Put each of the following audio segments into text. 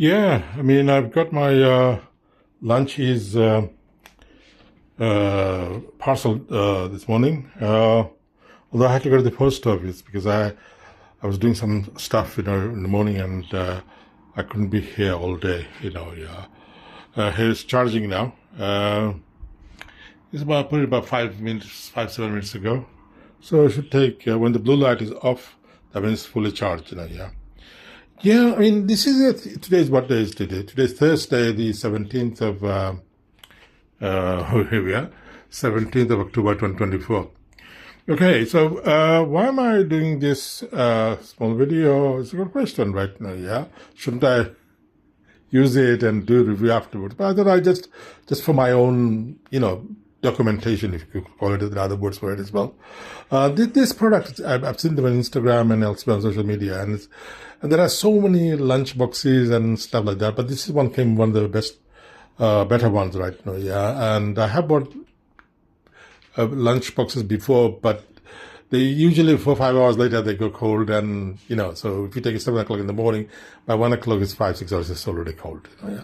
Yeah, I mean, I've got my lunch is parcel this morning. Although I had to go to the post office because I was doing some stuff, in the morning, and I couldn't be here all day, Yeah, here it's charging now. It's about put it about 5 minutes, 5 7 minutes ago. So it should take when the blue light is off, that means it's fully charged, Yeah. Yeah, I mean, this is it. Today's what day is today? Today's Thursday, the 17th of, here we are, 17th of October 2024. Okay, so why am I doing this small video? It's a good question right now, yeah? Shouldn't I use it and do a review afterwards? But I thought just for my own, documentation, if you could call it, there are other words for it as well. This product, I've seen them on Instagram and elsewhere on social media, and there are so many lunch boxes and stuff like that, but this is one of the best, better ones right now, yeah. And I have bought lunch boxes before, but they usually 4 or 5 hours later they go cold, and so if you take it 7 o'clock in the morning, by 1 o'clock it's 5 6 hours it's already cold. Yeah.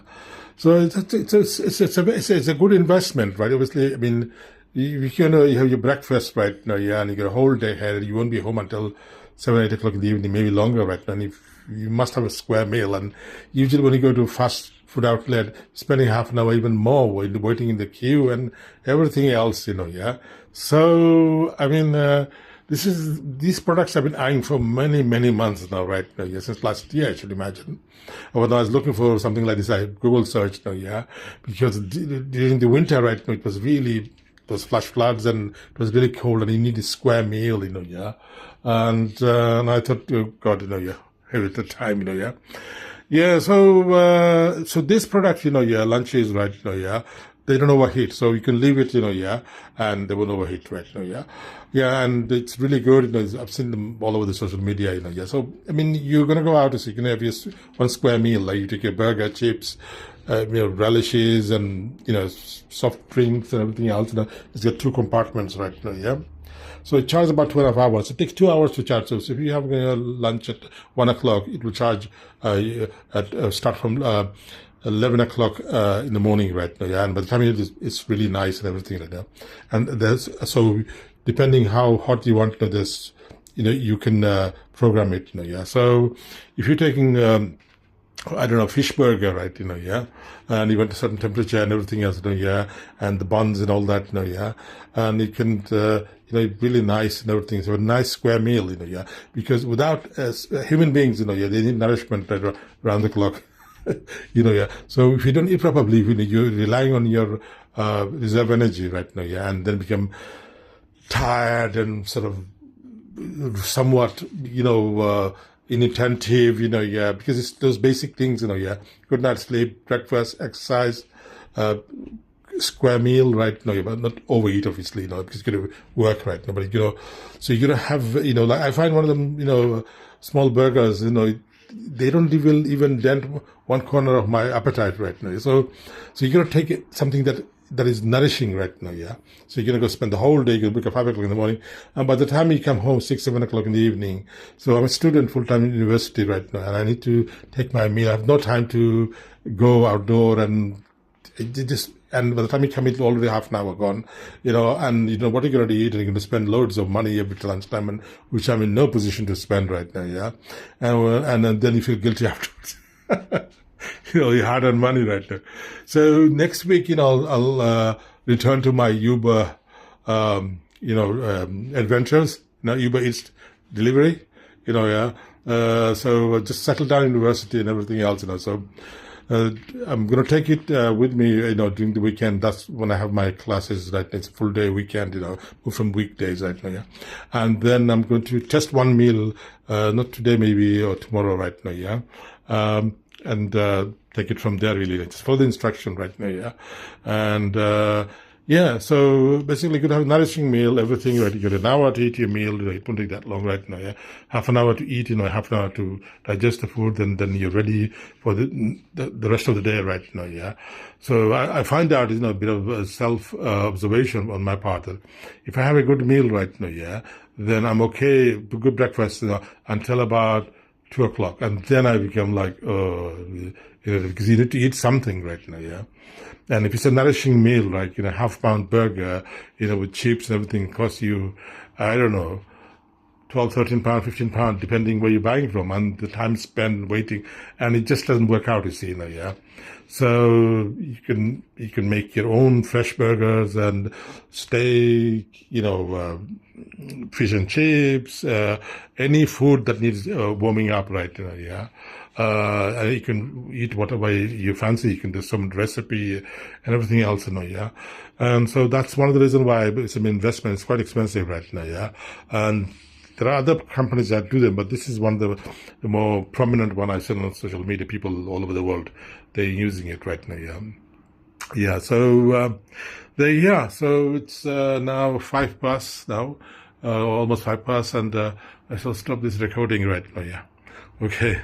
So it's a good investment, right? Obviously, I mean, you have your breakfast right now, yeah, and you get a whole day ahead. You won't be home until 7 8 o'clock in the evening, maybe longer, right? And if you must have a square meal, and usually when you go to a fast food outlet, spending half an hour, even more, waiting in the queue and everything else, yeah. So I mean. These products I've been eyeing for many, many months now, right now, yeah, since last year, I should imagine. When I was looking for something like this, I Google searched now, yeah, because during the winter, right now, it was flash floods and it was really cold and you need a square meal, yeah. And I thought, oh God, yeah, here at the time, yeah. Yeah, so this product, yeah, lunches, right, yeah, they don't overheat, so you can leave it, yeah, and they won't overheat, right now, yeah. Yeah, and it's really good, I've seen them all over the social media, yeah. So, I mean, you're going to go out, so you can have your one square meal, like you take your burger, chips, relishes, and, soft drinks and everything else, It's got 2 compartments right now, yeah. So it charges about 2.5 hours. It takes 2 hours to charge. So if you have lunch at 1 o'clock, it will charge start from 11 o'clock in the morning right now. Yeah, and by the time it's really nice and everything like that. And so depending how hot you want this, you can program it. Yeah. So if you're taking I don't know, fish burger, right, yeah, and you want a certain temperature and everything else, yeah, and the buns and all that, yeah, and you can, really nice and everything, so a nice square meal, yeah, because without human beings, yeah, they need nourishment right around the clock, yeah, so if you don't eat properly, you're relying on your reserve energy right now, yeah, and then become tired and sort of somewhat, inattentive, yeah, because it's those basic things, yeah, good night's sleep, breakfast, exercise, square meal, right, but not overeat, obviously, because you're going to work right now, but, so you're going to have, like I find one of them, small burgers, they don't even dent one corner of my appetite right now. So you're going to take something that is nourishing right now, yeah. So you're going to go spend the whole day, you're going to wake up 5 o'clock in the morning, and by the time you come home, 6, 7 o'clock in the evening, so I'm a student full-time in university right now, and I need to take my meal. I have no time to go outdoor, and by the time you come, it's already half an hour gone, and what are you going to eat? And you're going to spend loads of money every lunchtime, and which I'm in no position to spend right now, yeah. And then you feel guilty afterwards. Your hard-earned money right now. So next week, I'll return to my Uber, adventures. Uber Eats delivery, yeah. So just settle down in university and everything else, So I'm going to take it with me, during the weekend. That's when I have my classes, right? It's a full day weekend, move from weekdays right now, yeah. And then I'm going to test one meal, not today maybe, or tomorrow right now, yeah. And take it from there, really. Just follow the instruction right now, yeah. And yeah, so basically you could have a nourishing meal, everything, right? You got an hour to eat your meal, it won't take that long right now, yeah. Half an hour to eat, half an hour to digest the food, and then you're ready for the rest of the day right now, yeah. So I find out, a bit of a self-observation on my part that if I have a good meal right now, yeah, then I'm okay, good breakfast, until about 2 o'clock, and then I become like, because you need to eat something right now, yeah. And if it's a nourishing meal, like, half-pound burger, with chips and everything, costs you, I don't know, 12, 13 pound, 15 pound, depending where you're buying from, and the time spent waiting, and it just doesn't work out, yeah. So you can make your own fresh burgers and steak, fish and chips, any food that needs warming up, right? Yeah. And you can eat whatever you fancy. You can do some recipe and everything else, yeah. And so that's one of the reasons why it's an investment. It's quite expensive right now, yeah. And there are other companies that do them, but this is one of the more prominent one I see on social media. People all over the world, they're using it right now, yeah. Yeah, so so it's now 5 past now, almost 5 past, and I shall stop this recording right now, yeah. Okay.